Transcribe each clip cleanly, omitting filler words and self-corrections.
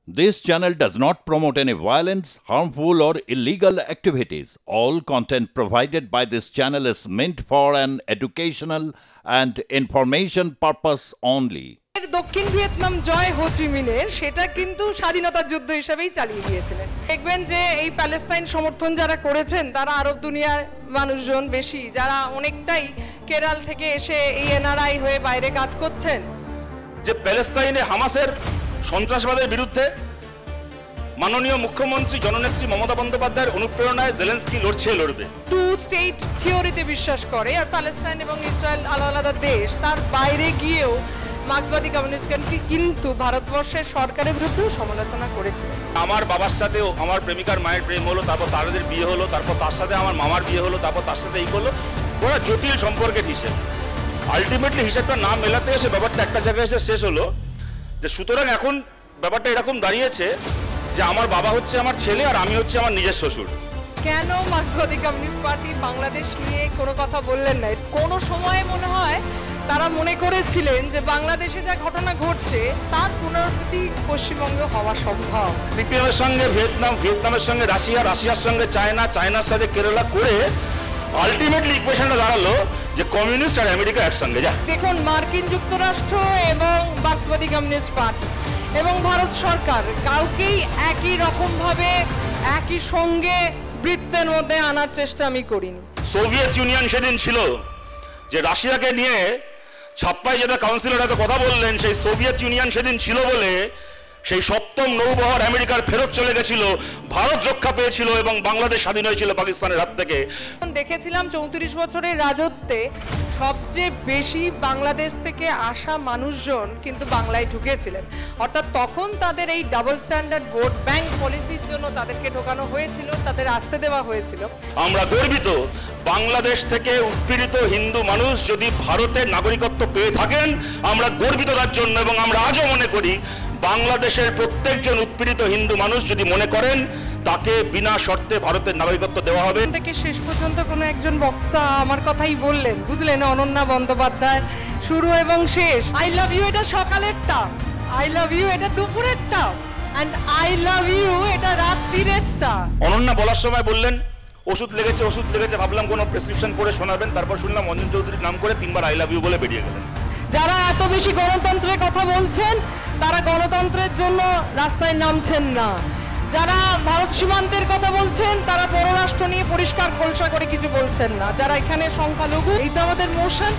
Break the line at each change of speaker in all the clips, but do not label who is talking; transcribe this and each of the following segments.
This channel does not promote any violence, harmful, or illegal activities. All content provided by this channel is meant for an educational and information purpose only.
দক্ষিণ Vietnam জয় হো চি মিনের সেটা কিন্তু স্বাধীনতার যুদ্ধ হিসেবেই চালিয়ে দিয়েছিলেন। দেখবেন যে এই প্যালেস্তাইন সমর্থন যারা করেছেন তারা আরব দুনিয়ার মানুষজন বেশি, যারা অনেকটাই কেরল থেকে এসে এই এনআরআই হয়ে বাইরে কাজ করছেন।
যে প্যালেস্তাইনে হামাসের সন্ত্রাসবাদের বিরুদ্ধে মাননীয় মুখ্যমন্ত্রী জননেত্রী মমতা বন্দ্যোপাধ্যায়ের অনুপ্রেরণায় জেলেনস্কি লড়বে।
টু স্টেট থিওরিতে বিশ্বাস করে, আর প্যালেস্তাইন এবং ইসরায়েল আলাদা আলাদা দেশ, তার বাইরে গিয়েও মার্ক্সবাদী কমিউনিস্ট কিন্তু ভারতবর্ষের সরকারের বিরুদ্ধেও সমালোচনা করেছে।
আমার বাবার সাথেও আমার প্রেমিকার মায়ের প্রেম হলো, তারপর তাদের বিয়ে হলো, তারপর তার সাথে আমার মামার বিয়ে হলো, তারপর তার সাথে এই করলো। ওরা জটিল সম্পর্কের হিসেব, আলটিমেটলি হিসেবটা না মেলাতে এসে ব্যাপারটা একটা জায়গায় এসে শেষ হলো। যে সুতরাং এখন ব্যাপারটা এরকম দাঁড়িয়েছে যে আমার বাবা হচ্ছে আমার ছেলে আর আমি হচ্ছে আমার নিজের শ্বশুর।
কেন মার্ক্সবাদী কমিউনিস্ট পার্টি বাংলাদেশ নিয়ে কোনো কথা বললেন না? কোনো সময় মনে হয় তারা মনে করেছিলেন যে বাংলাদেশে যা ঘটনা ঘটছে তার পুনরাবৃত্তি পশ্চিমবঙ্গে হওয়া সম্ভব।
সিপিএমের সঙ্গে ভিয়েতনাম, ভিয়েতনামের সঙ্গে রাশিয়া, রাশিয়ার সঙ্গে চায়না, চায়নার সাথে কেরালা করে আলটিমেটলি ইকুয়েশনটা দাঁড়ালো যে কমিউনিস্ট আর আমেরিকা একসঙ্গে যায়।
দেখুন, মার্কিন যুক্তরাষ্ট্র এবং মার্ক্সবাদী কমিউনিস্ট পার্টি এবং ভারত সরকার কাউকেই একই রকম ভাবে একই সঙ্গে বৃত্তের মধ্যে আনার চেষ্টা আমি করিনি।
সোভিয়েত ইউনিয়ন সেদিন ছিল যে রাশিয়াকে নিয়ে ছাপ্পাই যেটা কাউন্সিলর হয়তো কথা বললেন, সেই সোভিয়েত ইউনিয়ন সেদিন ছিল বলে সেই সপ্তম নৌবহর আমেরিকার ফেরত চলে গেছিল, ভারত রক্ষা পেয়েছিল এবং বাংলাদেশ স্বাধীন হয়েছিল পাকিস্তানের হাত থেকে।
দেখেছিলাম 34 বছরের রাজত্বে সবচেয়ে বেশি বাংলাদেশ থেকে আসা মানুষজন কিন্তু বাংলায় ঢুকেছিলেন, অর্থাৎ তখন তাদের এই ডাবল স্ট্যান্ডার্ড ভোট ব্যাংক পলিসির জন্য তাদেরকে ঢোকানো হয়েছিল, তাদের আসতে দেওয়া হয়েছিল।
আমরা গর্বিত বাংলাদেশ থেকে উৎপীড়িত হিন্দু মানুষ যদি ভারতের নাগরিকত্ব পেয়ে থাকেন, আমরা গর্বিত তার জন্য। এবং আমরা আজও মনে করি বাংলাদেশের প্রত্যেকজন উৎপীড়িত হিন্দু মানুষ যদি মনে করেন তাকে বিনা শর্তে ভারতের নাগরিকত্ব দেওয়া হবে।
থেকে শেষ পর্যন্ত কোনো একজন বক্তা আমার কথাই বললেন, বুঝলেন, অনন্যা বন্দ্যোপাধ্যায়, শুরু এবং শেষ। আই লাভ ইউ এটা সকালেরটা, আই লাভ ইউ এটা দুপুরেরটা, এন্ড আই লাভ ইউ এটা রাত্রিরেরটা।
অনন্যা বলার সময় বললেন ওষুধ লেগেছে, ওষুধ লেগেছে, ভাবলাম কোনো প্রেসক্রিপশন পড়ে শোনাবেন, তারপর শুনলাম অঞ্জন চৌধুরীর নাম করে 3বার আই লাভ ইউ বলে বেরিয়ে গেলেন।
যারা এত বেশি গণতন্ত্রের কথা বলছেন তারা গণতন্ত্রের জন্য রাস্তায় নামছেন না। যারা ভারত সীমান্তের কথা বলছেন তারা পররাষ্ট্র নিয়ে পরিষ্কার খোলসা করে কিছু বলছেন না। যারা এখানে সংখ্যালঘু, এই তো আমাদের মোশন,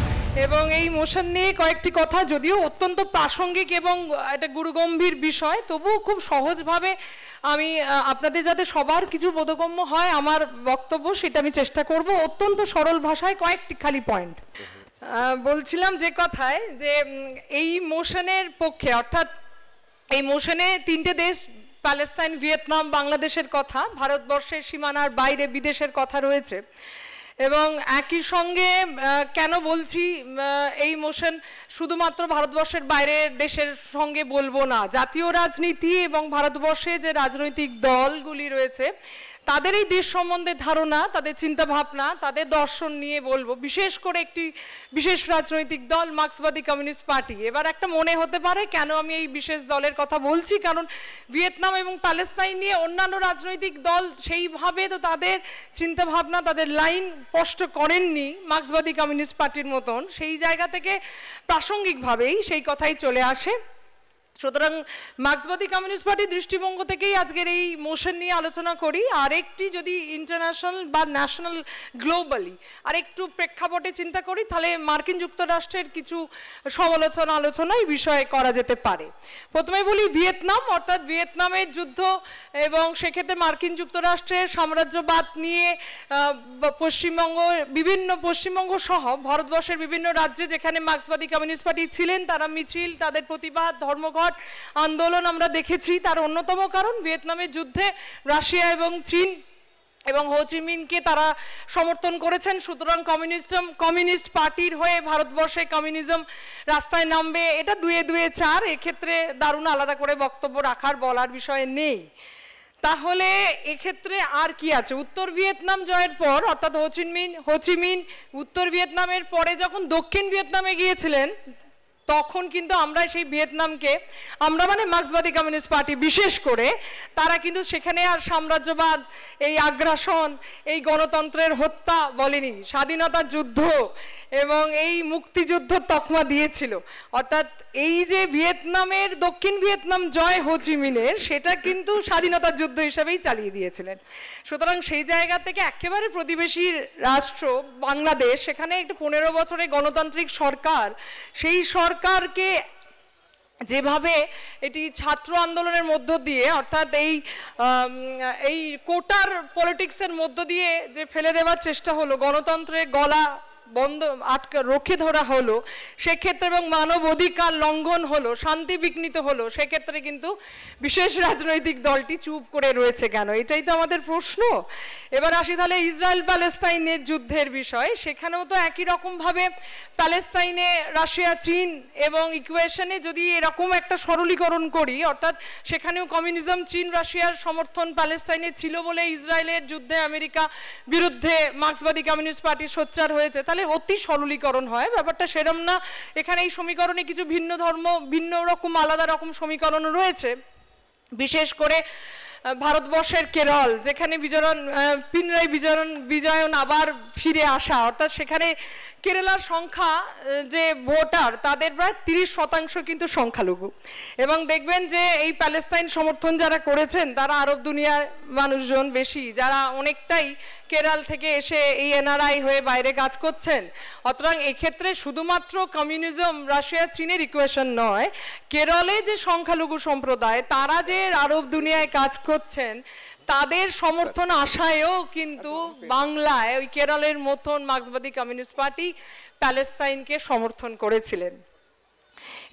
এবং এই মোশন নিয়ে কয়েকটি কথা, যদিও অত্যন্ত প্রাসঙ্গিক এবং একটা গুরুগম্ভীর বিষয়, তবুও খুব সহজভাবে আমি আপনাদের যাতে সবার কিছু বোধগম্য হয় আমার বক্তব্য, সেটা আমি চেষ্টা করব অত্যন্ত সরল ভাষায়। কয়েকটি খালি পয়েন্ট বলছিলাম যে কথায়, যে এই মোশনের পক্ষে, অর্থাৎ এই মোশনে 3টে দেশ, প্যালেস্তাইন, ভিয়েতনাম, বাংলাদেশের কথা, ভারতবর্ষের সীমানার বাইরে বিদেশের কথা রয়েছে। এবং একই সঙ্গে কেন বলছি এই মোশন শুধুমাত্র ভারতবর্ষের বাইরের দেশের সঙ্গে বলবো না, জাতীয় রাজনীতি এবং ভারতবর্ষে যে রাজনৈতিক দলগুলি রয়েছে তাদের এই দেশ সম্বন্ধে ধারণা, তাদের চিন্তা ভাবনা, তাদের দর্শন নিয়ে বলবো। বিশেষ করে একটি বিশেষ রাজনৈতিক দল মার্ক্সবাদী কমিউনিস্ট পার্টি। এবার একটা মনে হতে পারে কেন আমি এই বিশেষ দলের কথা বলছি, কারণ ভিয়েতনাম এবং প্যালেস্তাইন নিয়ে অন্যান্য রাজনৈতিক দল সেইভাবে তো তাদের চিন্তা ভাবনা, তাদের লাইন স্পষ্ট করেননি মার্ক্সবাদী কমিউনিস্ট পার্টির মতন। সেই জায়গা থেকে প্রাসঙ্গিকভাবেই সেই কথাই চলে আসে। সুতরাং মার্ক্সবাদী কমিউনিস্ট পার্টির দৃষ্টিভঙ্গ থেকেই আজকের এই মোশন নিয়ে আলোচনা করি। আরেকটি যদি ইন্টারন্যাশনাল বা ন্যাশনাল গ্লোবালি আরেকটু প্রেক্ষাপটে চিন্তা করি, তাহলে মার্কিন যুক্তরাষ্ট্রের কিছু সমালোচনা আলোচনা এই বিষয়ে করা যেতে পারে। প্রথমে বলি ভিয়েতনাম, অর্থাৎ ভিয়েতনামের যুদ্ধ এবং সেক্ষেত্রে মার্কিন যুক্তরাষ্ট্রের সাম্রাজ্যবাদ নিয়ে পশ্চিমবঙ্গ সহ ভারতবর্ষের বিভিন্ন রাজ্যে যেখানে মার্ক্সবাদী কমিউনিস্ট পার্টি ছিলেন, তারা মিছিল, তাদের প্রতিবাদ, ধর্মঘট, আন্দোলন আমরা দেখেছি। তার অন্যতম কারণ ভিয়েতনামের যুদ্ধে রাশিয়া এবং চীন এবং হো চি মিনকে তারা সমর্থন করেছেন। সুতরাং কমিউনিস্ট পার্টির হয়ে ভারতবর্ষে কমিউনিজম রাস্তায় নামবে, এটা 2-2 4। এক্ষেত্রে দারুণ আলাদা করে বক্তব্য রাখার বলার বিষয় নেই। তাহলে এক্ষেত্রে আর কি আছে? উত্তর ভিয়েতনাম জয়ের পর, অর্থাৎ হো চি মিন উত্তর ভিয়েতনামের পরে যখন দক্ষিণ ভিয়েতনামে গিয়েছিলেন তখন কিন্তু আমরা সেই ভিয়েতনামকে, আমরা মানে মার্ক্সবাদী কমিউনিস্ট পার্টি বিশেষ করে, তারা কিন্তু সেখানে আর সাম্রাজ্যবাদ, এই আগ্রাসন, এই গণতন্ত্রের হত্যা বলেনি, স্বাধীনতার যুদ্ধ এবং এই মুক্তিযুদ্ধর তকমা দিয়েছিল। অর্থাৎ এই যে ভিয়েতনামের, দক্ষিণ ভিয়েতনাম জয় হো চি মিনের, সেটা কিন্তু স্বাধীনতার যুদ্ধ হিসেবেই চালিয়ে দিয়েছিলেন। সুতরাং সেই জায়গা থেকে একেবারে প্রতিবেশী রাষ্ট্র বাংলাদেশ, সেখানে একটা 15 বছরের গণতান্ত্রিক সরকার, সেই সরকারকে যেভাবে এটি ছাত্র আন্দোলনের মধ্য দিয়ে, অর্থাৎ এই কোটার পলিটিক্সের মধ্য দিয়ে যে ফেলে দেওয়ার চেষ্টা হলো, গণতন্ত্রের গলা বন্ধ রক্ষে ধরা হলো সেক্ষেত্রে, এবং মানব অধিকার লঙ্ঘন হলো, শান্তি বিঘ্নিত হলো, সেক্ষেত্রে কিন্তু বিশেষ রাজনৈতিক দলটি চুপ করে রয়েছে কেন? এটাই তো আমাদের প্রশ্ন। এবার আসি তাহলে ইসরায়েল প্যালেস্তাইনের যুদ্ধের বিষয়। সেখানেও তো একই রকমভাবে প্যালেস্তাইনে রাশিয়া চীন এবং ইকুয়েশনে যদি এরকম একটা সরলীকরণ করি, অর্থাৎ সেখানেও কমিউনিজম, চীন রাশিয়ার সমর্থন প্যালেস্তাইনে ছিল বলে ইসরায়েলের যুদ্ধে আমেরিকা বিরুদ্ধে মার্ক্সবাদী কমিউনিস্ট পার্টি সোচ্চার হয়েছে, তাহলে অতি সরলীকরণ হয় ব্যাপারটা। সেরম না, এখানে এই সমীকরণে কিছু ভিন্ন ধর্ম, ভিন্ন রকম আলাদা রকম সমীকরণ রয়েছে। বিশেষ করে ভারতবর্ষের কেরল, যেখানে পিনরাই বিজয়ন আবার ফিরে আসা, অর্থাৎ সেখানে কেরালার সংখ্যা যে ভোটার, তাদের প্রায় 30% কিন্তু সংখ্যালঘু। এবং দেখবেন যে এই প্যালেস্তাইন সমর্থন যারা করেছেন তারা আরব দুনিয়ার মানুষজন বেশি, যারা অনেকটাই কেরল থেকে এসে এই এনআরআই হয়ে বাইরে কাজ করছেন। অতরাং এক্ষেত্রে শুধুমাত্র কমিউনিজম রাশিয়া চীনের ইকুয়েশন নয়, কেরলে যে সংখ্যালঘু সম্প্রদায় তারা যে আরব দুনিয়ায় কাজ করছেন, তাদের সমর্থন আশায়ও কিন্তু বাংলায় ওই কেরলের মতন মার্ক্সবাদী কমিউনিস্ট পার্টি প্যালেস্তাইনকে সমর্থন করেছিলেন।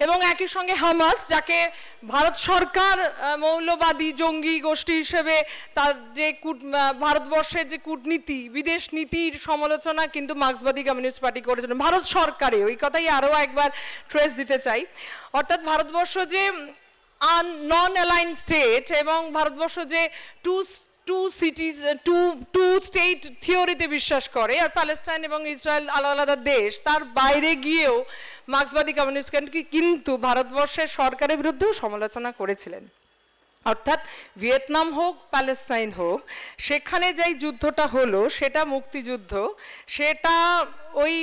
এবং একই সঙ্গে হামাস, যাকে ভারত সরকার মৌলবাদী জঙ্গি গোষ্ঠী হিসেবে তার যে ভারতবর্ষের যে কূটনীতি, বিদেশ নীতির সমালোচনা কিন্তু মার্ক্সবাদী কমিউনিস্ট পার্টি করেছিলেন ভারত সরকারে। ওই কথাই আরও একবার ট্রেস দিতে চাই। অর্থাৎ ভারতবর্ষ যে নন অ্যালাইন স্টেট এবং ভারতবর্ষ যে টু স্টেট থিওরিতে বিশ্বাস করে, আর প্যালেস্টাইন এবং ইসরায়েল আলাদা আলাদা দেশ, তার বাইরে গিয়েও মার্ক্সবাদী কমিউনিস্ট কিন্তু ভারতবর্ষের সরকারের বিরুদ্ধেও সমালোচনা করেছিলেন। অর্থাৎ ভিয়েতনাম হোক, প্যালেস্তাইন হোক, সেখানে যেই যুদ্ধটা হলো সেটা মুক্তিযুদ্ধ, সেটা ওই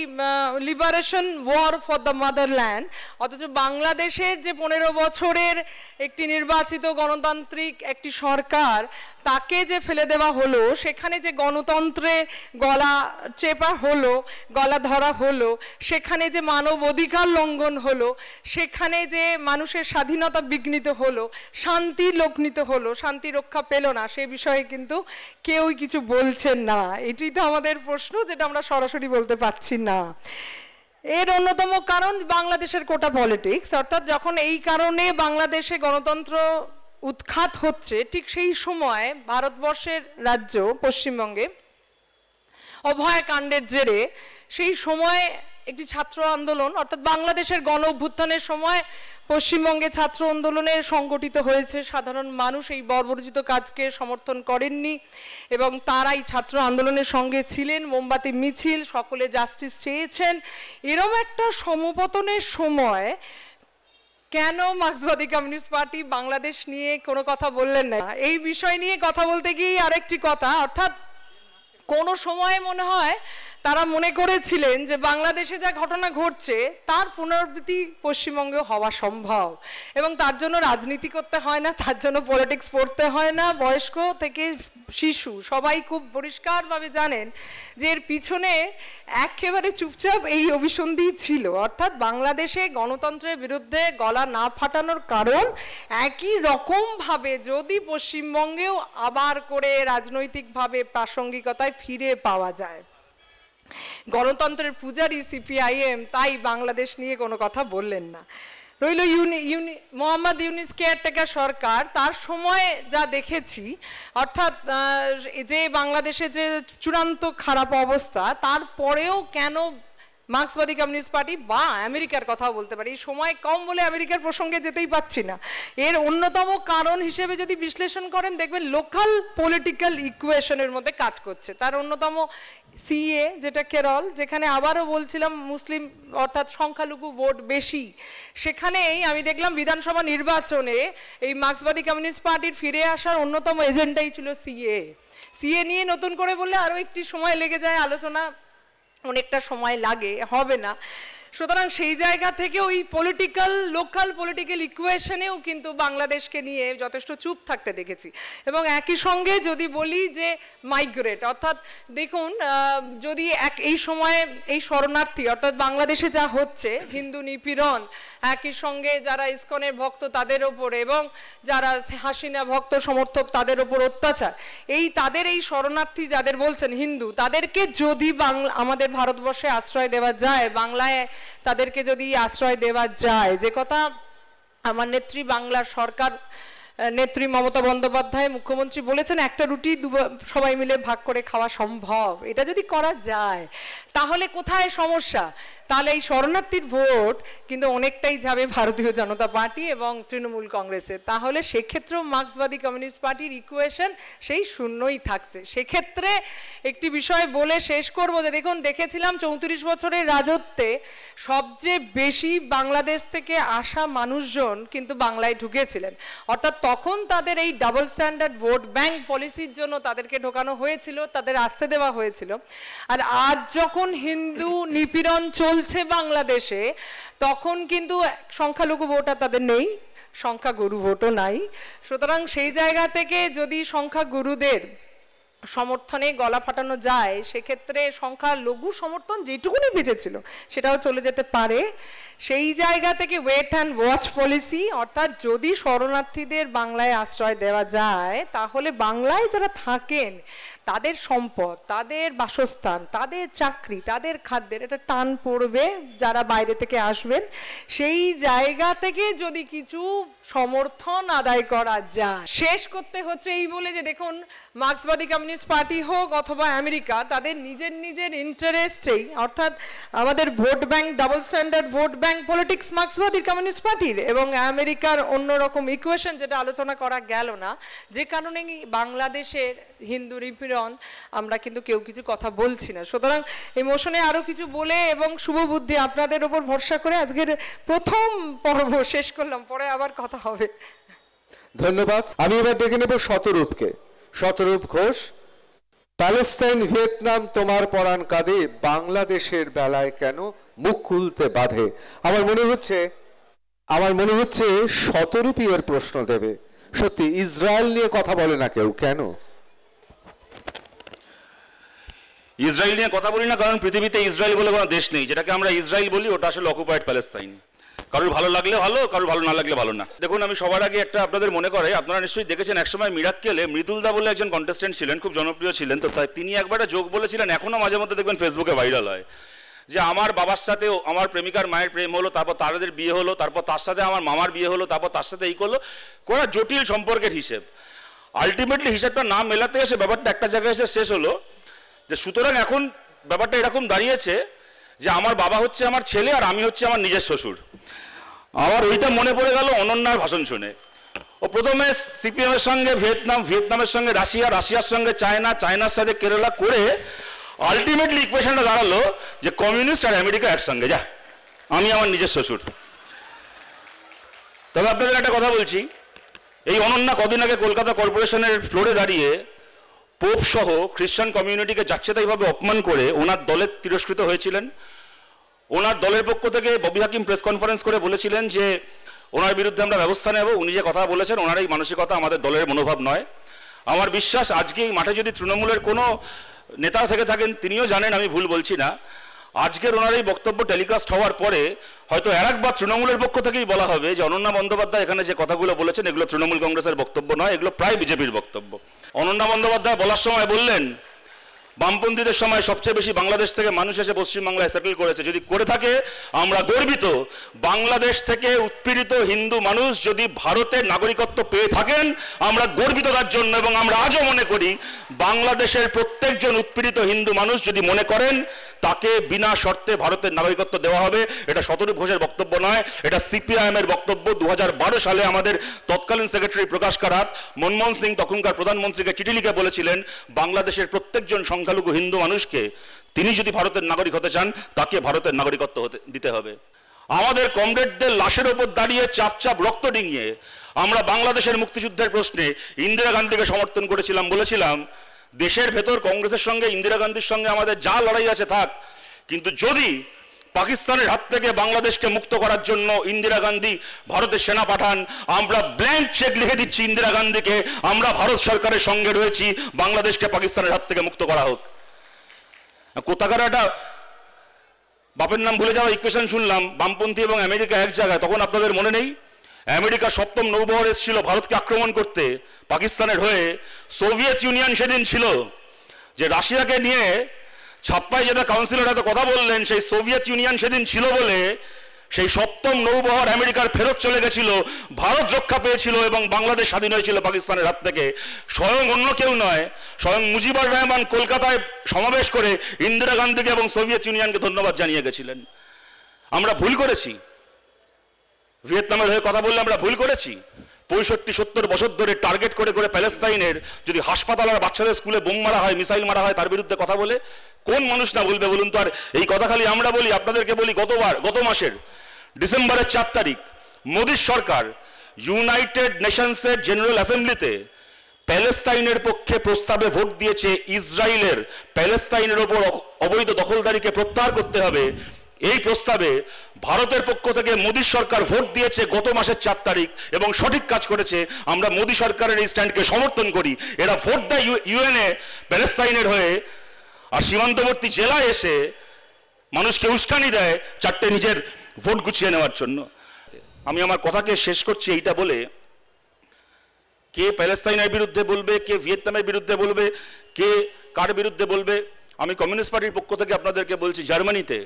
liberation war for the motherland. অথচ বাংলাদেশের যে 15 বছরের একটি নির্বাচিত গণতান্ত্রিক একটি সরকার, তাকে যে ফেলে দেওয়া হলো, সেখানে যে গণতন্ত্রের গলা চেপা হলো, গলা ধরা হলো, সেখানে যে মানব অধিকার লঙ্ঘন হলো, সেখানে যে মানুষের স্বাধীনতা বিঘ্নিত হলো, শান্তি লগ্নিত হলো, শান্তি রক্ষা পেল না, সে বিষয়ে কিন্তু কেউই কিছু বলছেন না। এটি তো আমাদের প্রশ্ন, যেটা আমরা সরাসরি বলতে পারছি না। এর অন্যতম কারণ বাংলাদেশের কোটা পলিটিক্স। অর্থাৎ যখন এই কারণে বাংলাদেশে গণতন্ত্র উৎখাত হচ্ছে, ঠিক সেই সময় ভারতবর্ষের রাজ্য পশ্চিমবঙ্গে অভয়াকাণ্ডের জেরে সেই সময় একটি ছাত্র আন্দোলন, অর্থাৎ বাংলাদেশের গণ অভ্যুত্থানের সময় পশ্চিমবঙ্গে ছাত্র আন্দোলনে সংগঠিত হয়েছে। সাধারণ মানুষ এই বর্বরচিত কাজকে সমর্থন করেননি এবং তারাই ছাত্র আন্দোলনের সঙ্গে ছিলেন। মোমবাতি মিছিল, সকলে জাস্টিস চেয়েছেন। এরম একটা সমপতনের সময় কেন মার্ক্সবাদী কমিউনিস্ট পার্টি বাংলাদেশ নিয়ে কোনো কথা বললেন না? এই বিষয় নিয়ে কথা বলতে গিয়ে আরেকটি কথা, অর্থাৎ কোনো সময় মনে হয় তারা মনে করেছিলেন যে বাংলাদেশে যা ঘটনা ঘটছে তার পুনরাবৃত্তি পশ্চিমবঙ্গে হওয়া সম্ভব, এবং তার জন্য রাজনীতি করতে হয় না, তার জন্য পলিটিক্স পড়তে হয় না। বয়স্ক থেকে শিশু সবাই খুব পরিষ্কারভাবে জানেন যে এর পিছনে একেবারে চুপচাপ এই অভিসন্ধি ছিল। অর্থাৎ বাংলাদেশে গণতন্ত্রের বিরুদ্ধে গলা না ফাটানোর কারণ একই রকমভাবে যদি পশ্চিমবঙ্গেও আবার করে রাজনৈতিকভাবে প্রাসঙ্গিকতায় ফিরে পাওয়া যায়। গণতন্ত্রের পূজারী সিপিআইএম তাই বাংলাদেশ নিয়ে কোনো কথা বললেন না। রইল মোহাম্মদ ইউনিস কেয়ারটেকার সরকার, তার সময় যা দেখেছি, অর্থাৎ যে বাংলাদেশে যে চূড়ান্ত খারাপ অবস্থা, তারপরেও কেন মার্ক্সবাদী কমিউনিস্ট পার্টি বা আমেরিকার কথাও বলতে পারি, সময় কম বলে আমেরিকার প্রসঙ্গে যেতেই পাচ্ছি না। এর অন্যতম কারণ হিসেবে যদি বিশ্লেষণ করেন দেখবেন লোকাল পলিটিক্যাল ইকুয়েশনের মধ্যে কাজ করছে। তার অন্যতম সিএ, যেটা কেরল, যেখানে আবারও বলছিলাম মুসলিম অর্থাৎ সংখ্যালঘু ভোট বেশি, সেখানেই আমি দেখলাম বিধানসভা নির্বাচনে এই মার্ক্সবাদী কমিউনিস্ট পার্টির ফিরে আসার অন্যতম এজেন্ডাই ছিল সিএ নিয়ে নতুন করে বললে আরও একটি সময় লেগে যায়, আলোচনা অনেকটা সময় লাগে, হবে না। সুতরাং সেই জায়গা থেকে ওই লোকাল পলিটিক্যাল ইকুয়েশনেও কিন্তু বাংলাদেশকে নিয়ে যথেষ্ট চুপ থাকতে দেখেছি। এবং একই সঙ্গে যদি বলি যে মাইগ্রেট, অর্থাৎ দেখুন যদি এই সময়ে এই শরণার্থী অর্থাৎ বাংলাদেশে যা হচ্ছে, হিন্দু নিপীড়ন, একই সঙ্গে যারা ইসকনের ভক্ত তাদের ওপর এবং যারা হাসিনা ভক্ত সমর্থক তাদের ওপর অত্যাচার, তাদের এই শরণার্থী যাদের বলছেন হিন্দু, তাদেরকে যদি আমাদের ভারতবর্ষে আশ্রয় দেওয়া যায়, বাংলায় তাদেরকে যদি আশ্রয় দেওয়া যায়, যে কথা আমার নেত্রী বাংলার সরকার নেত্রী মমতা বন্দ্যোপাধ্যায় মুখ্যমন্ত্রী বলেছেন, একটা রুটি সবাই মিলে ভাগ করে খাওয়া সম্ভব, এটা যদি করা যায় তাহলে কোথায় সমস্যা? তাহলে এই শরণার্থীর ভোট কিন্তু অনেকটাই যাবে ভারতীয় জনতা পার্টি এবং তৃণমূল কংগ্রেসের। তাহলে সেক্ষেত্রেও মার্ক্সবাদী কমিউনিস্ট পার্টির ইকুয়েশন সেই শূন্যই থাকছে। সেক্ষেত্রে একটি বিষয় বলে শেষ করব যে দেখুন, দেখেছিলাম 34 বছরের রাজত্বে সবচেয়ে বেশি বাংলাদেশ থেকে আসা মানুষজন কিন্তু বাংলায় ঢুকেছিলেন, অর্থাৎ তখন তাদের এই ডাবল স্ট্যান্ডার্ড ভোট ব্যাংক পলিসির জন্য তাদেরকে ঢোকানো হয়েছিল, তাদের আসতে দেওয়া হয়েছিল। আর আজ যখন হিন্দু নিপীড়ন চলছে বাংলাদেশে, তখন কিন্তু সংখ্যালঘু ভোটার তাদের নেই, সংখ্যাগুরু ভোটও নাই। সুতরাং সেই জায়গা থেকে যদি সংখ্যাগুরুদের সমর্থনে গলা ফাটানো যায়, সেক্ষেত্রে সংখ্যালঘু সমর্থন যেটুকুনি বেঁচেছিল সেটাও চলে যেতে পারে। সেই জায়গা থেকে ওয়েট অ্যান্ড ওয়াচ পলিসি, অর্থাৎ যদি শরণার্থীদের বাংলায় আশ্রয় দেওয়া যায়, তাহলে বাংলায় যারা থাকেন তাদের সম্পদ, তাদের বাসস্থান, তাদের চাকরি, তাদের খাদ্যের একটা টান পড়বে যারা বাইরে থেকে আসবেন। সেই জায়গা থেকে যদি কিছু সমর্থন আদায় করা যায়, শেষ করতে হচ্ছে এই বলে যে দেখুন, মার্ক্সবাদী কমিউনিস্ট পার্টি হোক অথবা আমেরিকা, তাদের নিজের ইন্টারেস্টেই, অর্থাৎ আমাদের vote bank, double standard vote bank politics মার্ক্সবাদী কমিউনিস্ট পার্টির এবং আমেরিকার অন্যরকম ইকুয়েশন যেটা আলোচনা করা গেল না, যে কারণে বাংলাদেশের হিন্দু নিপীড়ন আমরা কিন্তু কেউ কিছু কথা বলছি না। সুতরাং এই মোশনে আরো কিছু বলে এবং শুভবুদ্ধি আপনাদের উপর ভরসা করে আজকের প্রথম পর্ব শেষ করলাম, পরে আবার কথা হবে।
ধন্যবাদ। আমি এবার ডেকে নেব শতরূপকে। শতরূপ ঘোষ, প্যালেস্টাইন ভিয়েতনাম তোমার পরাণ কাঁদে, বাংলাদেশের বেলায় কেন মুখ খুলতে বাধে। আমার মনে হচ্ছে শতরূপই এর প্রশ্ন দেবে। সত্যি ইসরায়েল নিয়ে কথা বলে না কেউ, কেন?
ইসরায়েল নিয়ে কথা বলি না কারণ পৃথিবীতে ইসরায়েল বলে কোনো দেশ নেই। যেটাকে আমরা ইসরায়েল বলি ওটা আসলে অকুপাইড প্যালেস্তাইন। কারোর ভালো লাগলে ভালো, কারোর ভালো না লাগলে ভালো না। দেখুন, আমি সবার আগে একটা আপনাদের মনে করে, আপনারা নিশ্চয়ই দেখেছেন একসময় মিরাক্কেলে মৃদুলদা বলে একজন কন্টেস্টেন্ট ছিলেন, খুব জনপ্রিয় ছিলেন। তো তিনি একবার যোগ বলেছিলেন, এখনো মাঝে মধ্যে দেখবেন ফেসবুকে ভাইরাল হয়, যে আমার বাবার সাথে আমার প্রেমিকার মায়ের প্রেম হলো, তারপর তাদের বিয়ে হলো, তারপর তার সাথে আমার মামার বিয়ে হলো, তারপর তার সাথে এই করলো, কোন জটিল সম্পর্কের হিসেব। আলটিমেটলি হিসাবটা না মেলাতে এসে ব্যাপারটা একটা জায়গায় এসে শেষ হলো যে সুতরাং এখন ব্যাপারটা এরকম দাঁড়িয়েছে যে আমার বাবা হচ্ছে আমার ছেলে আর আমি হচ্ছে আমার নিজের শ্বশুর। আমার ওইটা মনে পড়ে গেল অনন্যার ভাষণ শুনে। ও প্রথমে সিপিএম এর সঙ্গে ভিয়েতনামের সঙ্গে রাশিয়ার সঙ্গে চায়নার সাথে কেরালা করে আলটিমেটলি ইকুয়েশনটা দাঁড়ালো যে কমিউনিস্ট আর আমেরিকা একসঙ্গে, যা আমি আমার নিজের শ্বশুর। তবে আপনাদের একটা কথা বলছি, এই অনন্যা কদিন আগে কলকাতা কর্পোরেশনের ফ্লোরে দাঁড়িয়ে পোপ সহ খ্রিস্টান কমিউনিটিকে যাচ্ছেতাইভাবে অপমান করে ওনার দলের তিরস্কৃত হয়েছিলেন। ওনার দলের পক্ষ থেকে ববি হাকিম প্রেস কনফারেন্স করে বলেছিলেন যে ওনার বিরুদ্ধে আমরা ব্যবস্থা নেব। উনি যে কথা বলেছেন, ওনার এই মানসিকতা আমাদের দলের মনোভাব নয়। আমার বিশ্বাস আজকে এই মাঠে যদি তৃণমূলের কোনো নেতা থেকে থাকেন, তিনিও জানেন আমি ভুল বলছি না। আজকের ওনার এই বক্তব্য টেলিকাস্ট হওয়ার পরে হয়তো একবার তৃণমূলের পক্ষ থেকেই বলা হবে যে অনন্যা বন্দ্যোপাধ্যায় এখানে যে কথাগুলো বলেছেন এগুলো তৃণমূল কংগ্রেসের বক্তব্য নয়, এগুলো প্রায় বিজেপির বক্তব্য। অনন্যা বন্দ্যোপাধ্যায় বলার সময় বললেন, বামপন্থীদের সময় সবচেয়ে বেশি বাংলাদেশ থেকে মানুষ এসে পশ্চিমবাংলায় সেটেল করেছে, যদি করে থাকে আমরা গর্বিত। বাংলাদেশ থেকে উৎপীড়িত হিন্দু মানুষ যদি ভারতের নাগরিকত্ব পেয়ে থাকেন আমরা গর্বিত তার জন্য, এবং আমরা আজও মনে করি বাংলাদেশের প্রত্যেকজন উৎপীড়িত হিন্দু মানুষ যদি মনে করেন তাকে বিনা শর্তে ভারতের নাগরিকত্ব দেওয়া হবে, এটা শতরূপ ঘোষের বক্তব্য নয়, এটা সিপিআইএম এর বক্তব্য। 2012 সালে আমাদের তৎকালীন সেক্রেটারি প্রকাশ কারাত মনমোহন সিং তখনকার প্রধানমন্ত্রীকে চিঠি লিখে বলেছিলেন বাংলাদেশের প্রত্যেকজন সংখ্যালঘু হিন্দু মানুষকে তিনি যদি ভারতের নাগরিক হতে চান তাকে ভারতের নাগরিকত্ব দিতে হবে। আমাদের কমরেডদের লাশের ওপর দাঁড়িয়ে চাপ চাপ রক্ত ডিঙিয়ে আমরা বাংলাদেশের মুক্তিযুদ্ধের প্রশ্নে ইন্দিরা গান্ধীকে সমর্থন করেছিলাম, বলেছিলাম দেশের ভেতর কংগ্রেসের সঙ্গে ইন্দিরা গান্ধীর সঙ্গে আমাদের যা লড়াই আছে থাক, কিন্তু যদি পাকিস্তানের হাত থেকে বাংলাদেশকে মুক্ত করার জন্য ইন্দিরা গান্ধী ভারতের সেনা পাঠান, আমরা ব্ল্যাঙ্ক চেক লিখে দিচ্ছি ইন্দিরা গান্ধীকে, আমরা ভারত সরকারের সঙ্গে রয়েছি, বাংলাদেশকে পাকিস্তানের হাত থেকে মুক্ত করা হোক। কোথাকার একটা বাপের নাম ভুলে যাওয়া ইকুয়েশন শুনলাম বামপন্থী এবং আমেরিকা এক জায়গায়, তখন আপনাদের মনে নেই আমেরিকা 7ম নৌবহর এসেছিল ভারতকে আক্রমণ করতে পাকিস্তানের হয়ে, সোভিয়েত ইউনিয়ন সেদিন ছিল, যে রাশিয়াকে নিয়ে ছাপ্পায় যেটা কাউন্সিলর এত কথা বললেন সেই সোভিয়েত ইউনিয়ন সেদিন ছিল বলে সেই 7ম নৌবহর আমেরিকার ফেরত চলে গেছিল, ভারত রক্ষা পেয়েছিল এবং বাংলাদেশ স্বাধীন হয়েছিল পাকিস্তানের হাত থেকে। স্বয়ং অন্য কেউ নয়, স্বয়ং মুজিবুর রহমান কলকাতায় সমাবেশ করে ইন্দিরা গান্ধীকে এবং সোভিয়েত ইউনিয়নকে ধন্যবাদ জানিয়ে গেছিলেন। আমরা ভুল করেছি, ভিয়েতনামের হয়ে কথা বললে আমরা ভুল করেছি। 65-70 বছর ধরে টার্গেট করে করে প্যালেস্তাইনের যদি হাসপাতাল আর বাচ্চাদের স্কুলে বোম মারা হয়, মিসাইল মারা হয়, তার বিরুদ্ধে কথা বলে কোন মানুষ না বলবে বলুন তো? আর এই কথা খালি আমরা বলি, আপনাদেরকে বলি, গত মাসের ডিসেম্বরের 4 তারিখ মোদীর সরকার ইউনাইটেড নেশনসের জেনারেল অ্যাসেম্বলিতে প্যালেস্তাইনের পক্ষে প্রস্তাবে ভোট দিয়েছে ইসরায়েলের প্যালেস্তাইনের ওপর অবৈধ দখলদারিকে প্রত্যাহার করতে হবে। এই প্রস্তাবে ভারতের পক্ষ থেকে মোদী সরকার ভোট দিয়েছে গত মাসের 4 তারিখ এবং সঠিক কাজ করেছে। আমরা মোদী সরকারের এই স্ট্যান্ডকে সমর্থন করি। এরা ভোট দেয় ইউএনএ প্যালেস্তাইনের হয়ে, আর সীমান্তবর্তী জেলায় এসে মানুষকে উস্কানি দেয় 4টে নিজের ভোট গুছিয়ে নেওয়ার জন্য। আমি আমার কথাকে শেষ করছি এইটা বলে, কে প্যালেস্তাইনের বিরুদ্ধে বলবে, কে ভিয়েতনামের বিরুদ্ধে বলবে, কে কার বিরুদ্ধে বলবে, আমি কমিউনিস্ট পার্টির পক্ষ থেকে আপনাদেরকে বলছি, জার্মানিতে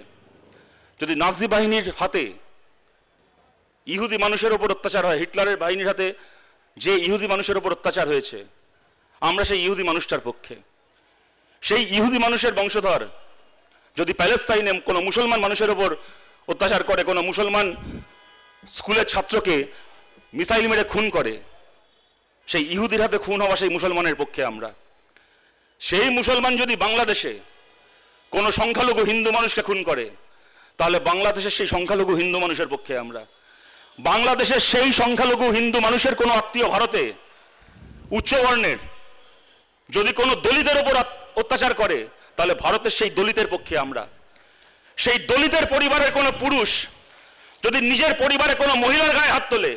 যদি নাজি বাহিনীর হাতে ইহুদি মানুষের উপর অত্যাচার হয়, হিটলারের বাহিনীর হাতে যে ইহুদি মানুষের উপর অত্যাচার হয়েছে, আমরা সেই ইহুদি মানুষটার পক্ষে। সেই ইহুদি মানুষের বংশধর যদি প্যালেস্তাইনে কোনো মুসলমান মানুষের উপর অত্যাচার করে, কোনো মুসলমান স্কুলের ছাত্রকে মিসাইল মেরে খুন করে, সেই ইহুদির হাতে খুন হওয়া সেই মুসলমানের পক্ষে আমরা। সেই মুসলমান যদি বাংলাদেশে কোনো সংখ্যালঘু হিন্দু মানুষকে খুন করে, তাহলে বাংলাদেশের সেই সংখ্যালঘু হিন্দু মানুষের পক্ষে আমরা। বাংলাদেশের সেই সংখ্যালঘু হিন্দু মানুষের কোনো আত্মীয় ভারতে উচ্চবর্ণের যদি কোনো দলিতের উপর অত্যাচার করে, তাহলে ভারতের সেই দলিতের পক্ষে আমরা। সেই দলিতের পরিবারের কোনো পুরুষ যদি নিজের পরিবারে কোনো মহিলার গায়ে হাত তোলে,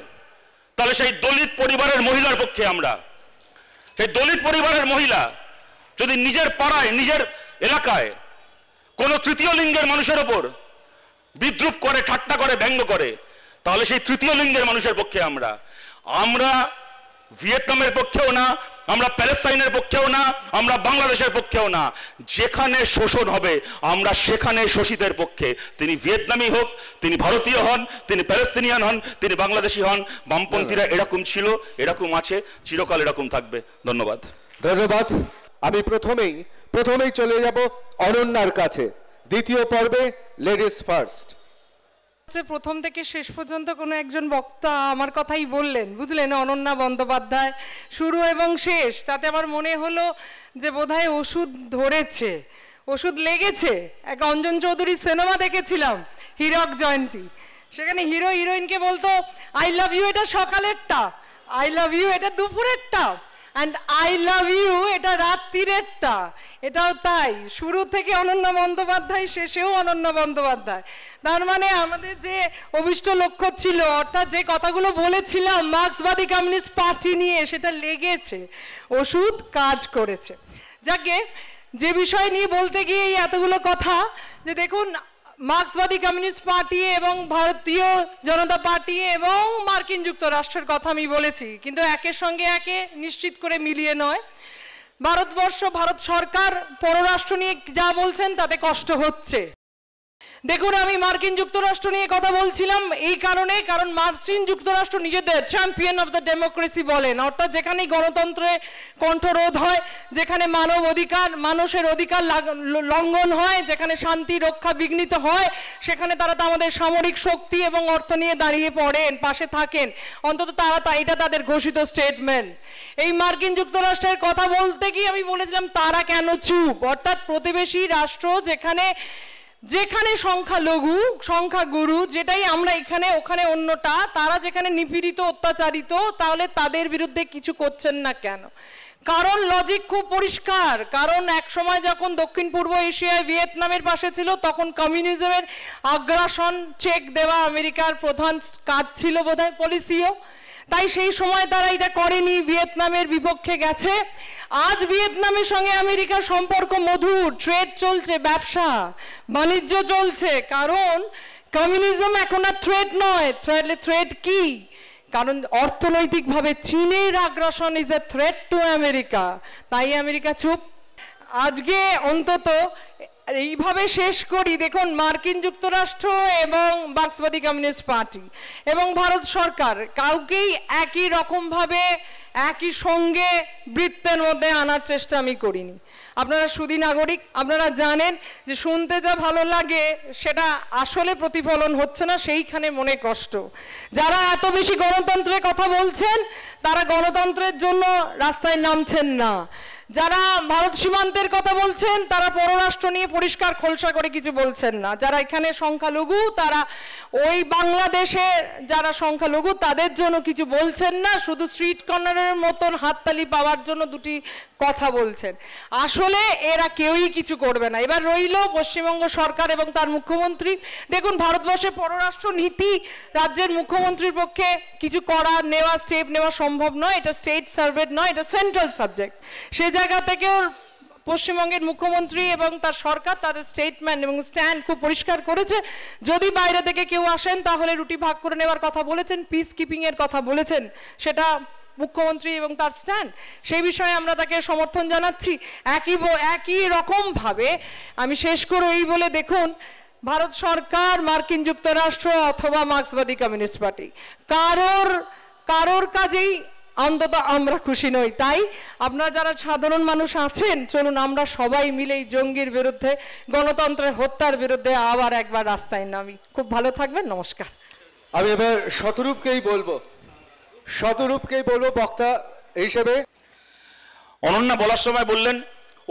তাহলে সেই দলিত পরিবারের মহিলার পক্ষে আমরা। সেই দলিত পরিবারের মহিলা যদি নিজের পাড়ায়, নিজের এলাকায় কোনো তৃতীয় লিঙ্গের মানুষের ওপর বিদ্রুপ করে, ঠাট্টা করে, ব্যঙ্গ করে, তাহলে সেই তৃতীয় লিঙ্গের মানুষের পক্ষে আমরা। আমরা ভিয়েতনামের পক্ষেও না, আমরা প্যালেস্তাইনের পক্ষেও না, আমরা বাংলাদেশের পক্ষেও না। যেখানে শোষণ হবে আমরা সেখানে শোষিতের পক্ষে। তিনি ভিয়েতনামি হোক, তিনি ভারতীয় হন, তিনি প্যালেস্তিনিয়ান হন, তিনি বাংলাদেশি হন। বামপন্থীরা এরকম ছিল, এরকম আছে, চিরকাল এরকম থাকবে। ধন্যবাদ।
ধন্যবাদ। আমি প্রথমেই চলে যাব অনন্যার কাছে। দ্বিতীয় পর্বে লেডিস ফার্স্ট।
প্রথম থেকে শেষ পর্যন্ত কোনো একজন বক্তা আমার কথাই বললেন, বুঝলেন, অনন্যা বন্দ্যোপাধ্যায়, শুরু এবং শেষ। তাতে আমার মনে হলো যে বোধহয় ওষুধ ধরেছে, ওষুধ লেগেছে। এক অঞ্জন চৌধুরীর সিনেমা দেখেছিলাম, হীরক জয়ন্তী, সেখানে হিরো হিরোইনকে বলতো আই লাভ ইউ এটা সকালেরটা, আই লাভ ইউ এটা দুপুরেরটা, অ্যান্ড আই লাভ ইউ এটা রাত্রিরেরটা। এটাও তাই, শুরু থেকে অনন্যা বন্দ্যোপাধ্যায়, শেষেও অনন্যা বন্দ্যোপাধ্যায়। তার মানে আমাদের যে অভিষ্ট লক্ষ্য ছিল, অর্থাৎ যে কথাগুলো বলেছিলাম মার্ক্সবাদী কমিউনিস্ট পার্টি নিয়ে, সেটা লেগেছে, ওষুধ কাজ করেছে। যাকে যে বিষয় নিয়ে বলতে গিয়ে এতগুলো কথা, যে দেখুন মার্ক্সবাদী কমিউনিস্ট পার্টি এবং ভারতীয় জনতা পার্টি এবং মার্কিন যুক্তরাষ্ট্রের কথা আমি বলেছি, কিন্তু একের সঙ্গে একে নিশ্চিত করে মিলিয়ে নয়। ভারতবর্ষ, ভারত সরকার পররাষ্ট্র নিয়ে যা বলছেন তাতে কষ্ট হচ্ছে। দেখুন, আমি মার্কিন যুক্তরাষ্ট্র নিয়ে কথা বলছিলাম এই কারণে, কারণ মার্কিন যুক্তরাষ্ট্র নিজেদের চ্যাম্পিয়ন অফ দ্য ডেমোক্রেসি বলেন, অর্থাৎ যেখানে গণতন্ত্রে কণ্ঠরোধ হয়, যেখানে মানব অধিকার, মানুষের অধিকার লঙ্ঘন হয়, যেখানে শান্তি রক্ষা বিঘ্নিত হয়, সেখানে তারা আমাদের সামরিক শক্তি এবং অর্থ নিয়ে দাঁড়িয়ে পড়েন, পাশে থাকেন। অন্তত এটা তাদের ঘোষিত স্টেটমেন্ট। এই মার্কিন যুক্তরাষ্ট্রের কথা বলতে গিয়ে আমি বলেছিলাম তারা কেন চুপ, অর্থাৎ প্রতিবেশী রাষ্ট্র যেখানে সংখ্যালঘু সংখ্যাগুরু যেটাই আমরা এখানে ওখানে অন্যটা, তারা যেখানে নিপীড়িত অত্যাচারিত, তাহলে তাদের বিরুদ্ধে কিছু করছেন না কেন? কারণ লজিক খুব পরিষ্কার। কারণ এক সময় যখন দক্ষিণ পূর্ব এশিয়ায় ভিয়েতনামের পাশে ছিল, তখন কমিউনিজমের আগ্রাসন চেক দেওয়া আমেরিকার প্রধান কাজ ছিল, বোধহয় পলিসিও। তাই সেই সময় তারা এটা করেনি, ভিয়েতনামের বিপক্ষে গেছে। আজ ভিয়েতনামের সঙ্গে আমেরিকার সম্পর্ক মধুর, ট্রেড চলছে, ব্যবসা বাণিজ্য চলছে, কারণ কমিউনিজম এখন আর থ্রেট নয়। থ্রেট কি? কারণ অর্থনৈতিকভাবে চীনের আগ্রাসন is a threat to America, তাই আমেরিকা চুপ। আজকে অন্তত এইভাবে শেষ করি। দেখুন, মার্কিন যুক্তরাষ্ট্র এবং মার্ক্সবাদী কমিউনিস্ট পার্টি এবং ভারত সরকার কাউকেই একই রকমভাবে একই সঙ্গে বৃত্তের মধ্যে আনার চেষ্টা আমি করিনি। আপনারা সুধী নাগরিক, আপনারা জানেন যে শুনতে যা ভালো লাগে সেটা আসলে প্রতিফলন হচ্ছে না, সেইখানে মনে কষ্ট। যারা এত বেশি গণতন্ত্রের কথা বলছেন তারা গণতন্ত্রের জন্য রাস্তায় নামছেন না। যারা ভারত সীমান্তের কথা বলছেন তারা পররাষ্ট্র নিয়ে পরিষ্কার খোলসা করে কিছু বলছেন না। যারা এখানে সংখ্যালঘু তারা ওই বাংলাদেশে যারা সংখ্যালঘু তাদের জন্য কিছু বলছেন না, শুধু স্ট্রিট কর্নারের মতন হাততালি পাওয়ার জন্য দুটি কথা বলছেন। আসলে এরা কেউই কিছু করবে না। এবার রইল পশ্চিমবঙ্গ সরকার এবং তার মুখ্যমন্ত্রী। দেখুন, ভারতবর্ষে পররাষ্ট্র নীতি রাজ্যের মুখ্যমন্ত্রীর পক্ষে কিছু স্টেপ নেওয়া সম্ভব নয়। এটা স্টেট সার্ভেট নয়, এটা সেন্ট্রাল সাবজেক্ট। সে জায়গা থেকেও পশ্চিমবঙ্গের মুখ্যমন্ত্রী এবং তার সরকার তাদের স্টেটমেন্ট এবং স্ট্যান্ড খুব পরিষ্কার করেছে। যদি বাইরে থেকে কেউ আসেন তাহলে রুটি ভাগ করে নেওয়ার কথা বলেছেন, পিস কিপিং এর কথা বলেছেন, সেটা মুখ্যমন্ত্রী এবং তার স্ট্যান্ড, সেই বিষয়ে আমরা তাকে সমর্থন জানাচ্ছি। একই রকম ভাবে আমি শেষ করে এই বলে, দেখুন, ভারত সরকার, মার্কিন যুক্তরাষ্ট্র অথবা মার্ক্সবাদী কমিউনিস্ট পার্টি কারোর কাজেই অন্তত আমরা খুশি নই। তাই আপনারা যারা সাধারণ মানুষ আছেন, চলুন আমরা সবাই মিলে এই জঙ্গির বিরুদ্ধে, গণতন্ত্রের হত্যার বিরুদ্ধে আবার একবার রাস্তায় নামি। খুব ভালো থাকবেন, নমস্কার।
আমি এবার শতরূপকেই বলবো বক্তা হিসেবে।
অনন্যা বলার সময় বললেন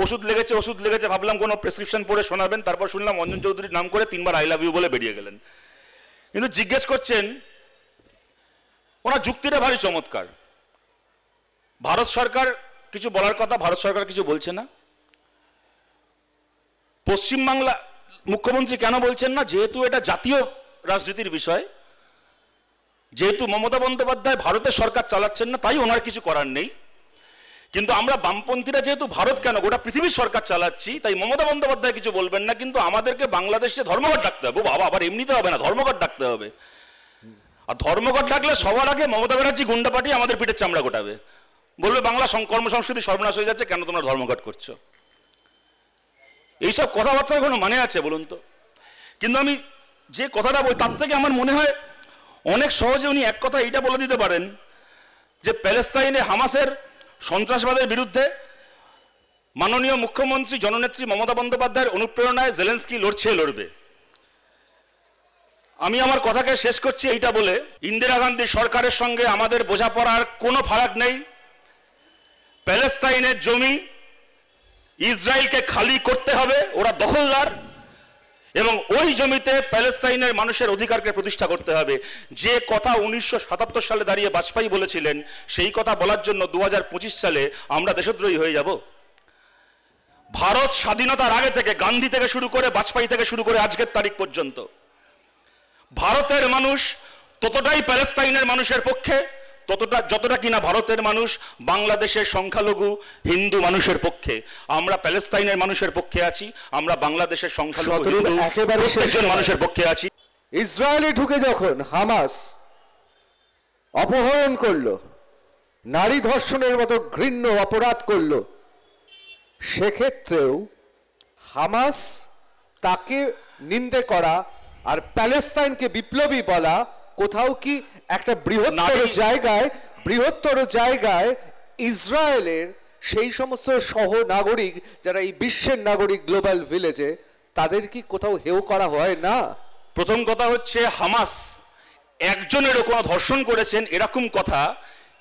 ওষুধ লেগেছে, ভাবলাম কোনো প্রেসক্রিপশন পড়ে শোনাবেন, তারপর শুনলাম অঞ্জন চৌধুরীর নাম করে 3 বার আই লাভ ইউ বলে বেরিয়ে গেলেন। কিন্তু জিজ্ঞেস করছেন, ওনার যুক্তিটা ভারী চমৎকার। ভারত সরকার কিছু বলার কথা, ভারত সরকার কিছু বলছে না। পশ্চিমবাংলা মুখ্যমন্ত্রী কেন বলছেন না? যেহেতু এটা জাতীয় রাজনীতির বিষয়, যেহেতু মমতা বন্দ্যোপাধ্যায় ভারতের সরকার চালাচ্ছেন না, তাই ওনার কিছু করার নেই। কিন্তু আমরা বামপন্থীরা যেহেতু ভারত কেন গোটা পৃথিবীর সরকার চালাচ্ছি, তাই মমতা বন্দ্যোপাধ্যায় কিছু বলবেন না, কিন্তু আমাদেরকে বাংলাদেশে ধর্মঘট ডাকতে হবে। বাবা, আবার এমনিতে হবে না, ধর্মঘট ডাকতে হবে। আর ধর্মঘট ডাকলে সবার আগে মমতা ব্যানার্জি গুন্ডা পার্টি আমাদের পিঠের চামড়া গোটাবে, বলবে বাংলা কর্মসংস্কৃতি সর্বনাশ হয়ে যাচ্ছে, কেন তোমরা ধর্মঘট করছো? এইসব কথাবার্তার কোনো মানে আছে বলুন তো? কিন্তু আমি যে কথাটা বলি তার থেকে আমার মনে হয় অনেক সহজে উনি এক কথা এইটা বলে দিতে পারেন যে প্যালেস্তাইনে হামাসের সন্ত্রাসবাদের বিরুদ্ধে মাননীয় মুখ্যমন্ত্রী জননেত্রী মমতা বন্দ্যোপাধ্যায়ের অনুপ্রেরণায় জেলেন্সকি লড়বে। আমি আমার কথাকে শেষ করছি এইটা বলে, ইন্দিরা গান্ধী সরকারের সঙ্গে আমাদের বোঝাপড়ার কোনো ফারাক নেই। প্যালেস্তাইনের জমি ইসরায়েলকে খালি করতে হবে, ওরা দখলদার, এবং ওই জমিতে প্যালেস্তাইনের মানুষের অধিকারকে প্রতিষ্ঠা করতে হবে। যে কথা 1977 সালে দাঁড়িয়ে বাজপেয়ী বলেছিলেন, সেই কথা বলার জন্য 2025 সালে আমরা দেশদ্রোহী হয়ে যাব? ভারত স্বাধীনতার আগে থেকে, গান্ধী থেকে শুরু করে বাজপেয়ী থেকে শুরু করে আজকের তারিখ পর্যন্ত, ভারতের মানুষ ততটাই প্যালেস্তাইনের মানুষের পক্ষে, যতটা কিনা ভারতের মানুষ বাংলাদেশের সংখ্যালঘু হিন্দু মানুষের পক্ষে। আমরা প্যালেস্তাইনের মানুষের পক্ষে আছি, আমরা বাংলাদেশের সংখ্যালঘু প্রত্যেকজন মানুষের পক্ষে আছি।
ইসরায়েলে ঢুকে যখন হামাস অপহরণ করলো, নারী ধর্ষণের মতো ঘৃণ্য অপরাধ করলো, সেক্ষেত্রেও হামাস তাকে নিন্দে করা আর প্যালেস্তাইনকে বিপ্লবী বলা কোথাও কি একটা বৃহত্তর জায়গায় ইসরায়েলের সেই সমস্ত সহ নাগরিক যারা এই বিশ্বের নাগরিক গ্লোবাল ভিলেজে তাদের কি কোথাও হেয় করা হয় না?
প্রথম কথা হচ্ছে হামাস একজনেরও কোনো ধর্ষণ করেছেন এরকম কথা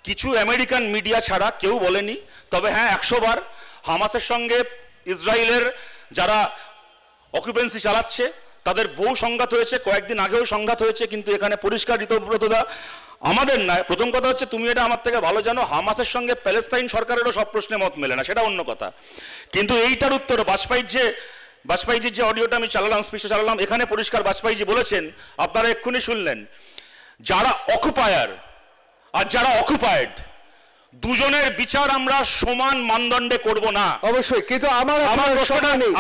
কিছু আমেরিকান মিডিয়া ছাড়া কেউ বলেনি। তবে হ্যাঁ 100 বার হামাসের সঙ্গে ইসরায়েলের যারা অকুপেন্সি চালাচ্ছে তাদের বহু সংঘাত হয়েছে, কয়েকদিন আগেও সংঘাত হয়েছে, কিন্তু এখানে পরিষ্কার ঋতব্রতদা আমাদের নয়। প্রথম কথা হচ্ছে তুমি এটা আমার থেকে ভালো জানো, হামাসের সঙ্গে প্যালেস্তাইন সরকারেরও সব প্রশ্নে মত মেলে না, সেটা অন্য কথা। কিন্তু এইটার উত্তর বাজপেয়ীজির যে অডিওটা আমি চালালাম, স্পিচটা চালালাম, এখানে পরিষ্কার বাজপেয়ীজি বলেছেন, আপনারা এক্ষুনি শুনলেন, যারা অকুপায়ার আর যারা অকুপায়েড দুজনের বিচার আমরা সমান মানদণ্ডে করব না।
অবশ্যই, কিন্তু আমার প্রশ্নটা নেই,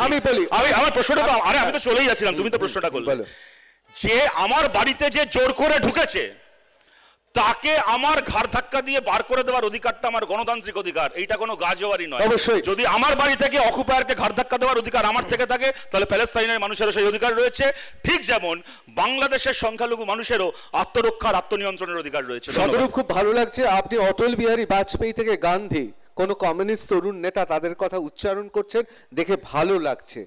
আমি বলি আমার প্রশ্নটা তো আমি তো চলেই যাচ্ছিলাম, তুমি তো প্রশ্নটা করলে। যে আমার বাড়িতে যে জোর করে ঢুকেছে তাকে আমার ঘাড় ধাক্কা দিয়ে বার করে দেওয়ার অধিকারটা আমার গণতান্ত্রিক অধিকার, এইটা কোনো গাজওয়ারি নয়।
অবশ্যই
যদি আমার বাড়ি থেকে অকুপায়ারকে ঘাড় ধাক্কা দেওয়ার অধিকার আমার থেকে থাকে, তাহলে প্যালেস্তাইনের মানুষেরও সেই অধিকার রয়েছে, ঠিক যেমন বাংলাদেশের সংখ্যালঘু মানুষেরও আত্মরক্ষার আত্মনিয়ন্ত্রণের অধিকার রয়েছে।
শতরূপ, খুব ভালো লাগছে আপনি অটল বিহারী বাজপেয়ী থেকে গান্ধী, কোন কমিউনিস্ট তরুণ নেতা তাদের কথা উচ্চারণ করছেন, দেখে ভালো লাগছে।